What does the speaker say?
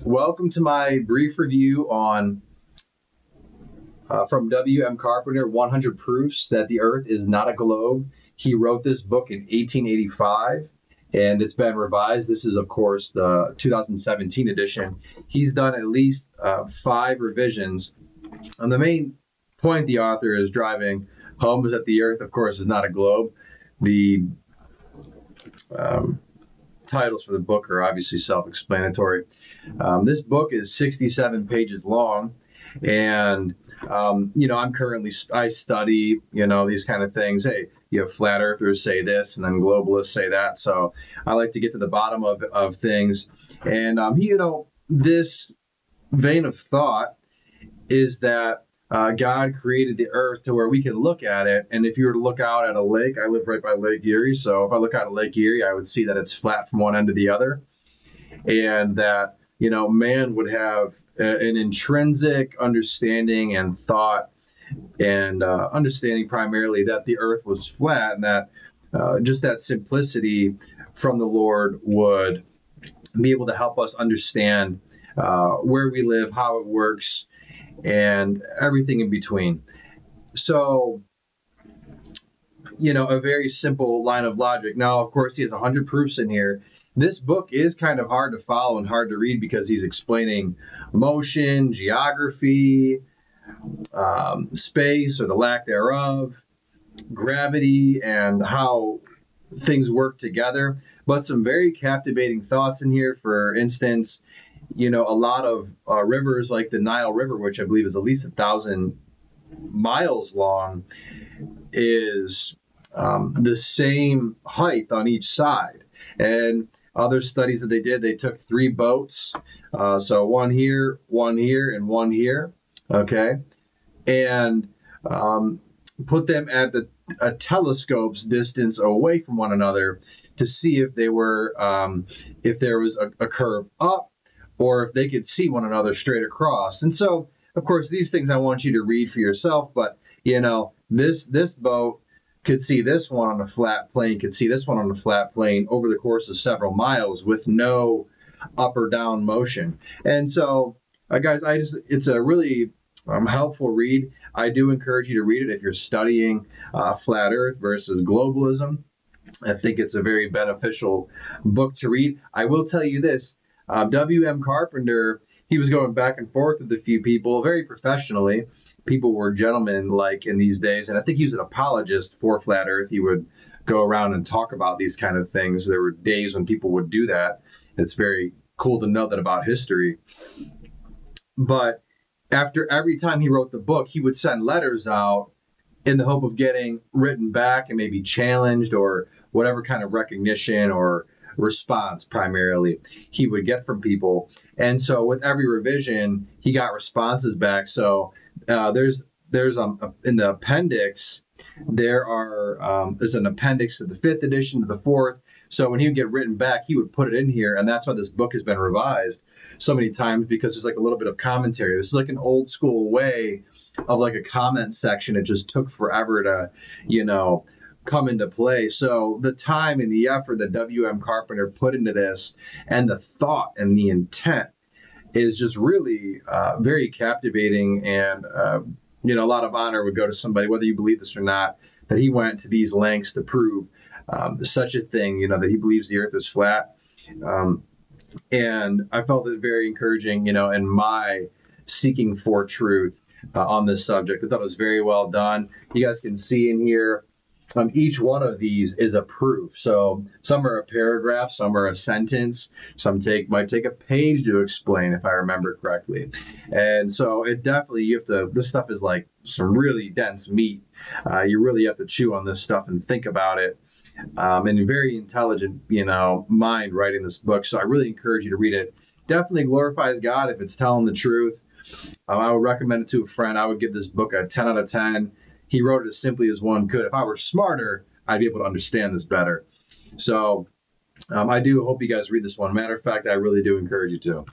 Welcome to my brief review on from W.M. Carpenter, 100 Proofs That the Earth is Not a Globe. He wrote this book in 1885, and it's been revised. This is, of course, the 2017 edition. He's done at least 5 revisions. And the main point the author is driving home is that the Earth, of course, is not a globe. The titles for the book are obviously self-explanatory. This book is 67 pages long, and I'm currently I study these kind of things. Hey, you have flat earthers say this, and then globalists say that. So I like to get to the bottom of things, and this vein of thought is that God created the earth to where we can look at it. And if you were to look out at a lake, I live right by Lake Erie. So if I look out at Lake Erie, I would see that it's flat from one end to the other. And that, man would have an intrinsic understanding and thought and understanding primarily that the earth was flat, and that just that simplicity from the Lord would be able to help us understand where we live, how it works, and everything in between. So, a very simple line of logic. Now, of course, he has 100 proofs in here. This book is kind of hard to follow and hard to read because he's explaining motion, geography, space or the lack thereof, gravity, and how things work together. But some very captivating thoughts in here. For instance, a lot of rivers like the Nile River, which I believe is at least 1,000 miles long, is the same height on each side. And other studies that they did, they took 3 boats. So one here, and one here. Okay. And put them at a telescope's distance away from one another to see if they were, if there was a curve up, or if they could see one another straight across. And so, of course, these things I want you to read for yourself, but, this boat could see this one on a flat plane, could see this one on a flat plane over the course of several miles with no up or down motion. And so, guys, it's a really helpful read. I do encourage you to read it if you're studying flat earth versus globalism. I think it's a very beneficial book to read. I will tell you this. W.M. Carpenter, he was going back and forth with a few people very professionally. People were gentlemen like in these days, and I think he was an apologist for flat earth. He would go around and talk about these kind of things. There were days when people would do that. It's very cool to know that about history. But after every time he wrote the book, he would send letters out in the hope of getting written back and maybe challenged or whatever kind of recognition or response primarily he would get from people. And so with every revision, he got responses back. So there's in the appendix, there's an appendix to the 5th edition, to the 4th. So when he would get written back, he would put it in here. And that's why this book has been revised so many times, because there's like a little bit of commentary. This is like an old school way of like a comment section. It just took forever to, come into play. So the time and the effort that W.M. Carpenter put into this, and the thought and the intent, is just really very captivating. And, a lot of honor would go to somebody, whether you believe this or not, that he went to these lengths to prove such a thing, that he believes the earth is flat. And I felt it very encouraging, in my seeking for truth on this subject. I thought it was very well done. You guys can see in here, each one of these is a proof. So some are a paragraph, some are a sentence, some might take a page to explain, if I remember correctly. And so it definitely, this stuff is like some really dense meat. You really have to chew on this stuff and think about it. And a very intelligent, mind writing this book. So I really encourage you to read it. Definitely glorifies God if it's telling the truth. I would recommend it to a friend. I would give this book a 10 out of 10. He wrote it as simply as one could. If I were smarter, I'd be able to understand this better. So I do hope you guys read this one. Matter of fact, I really do encourage you to.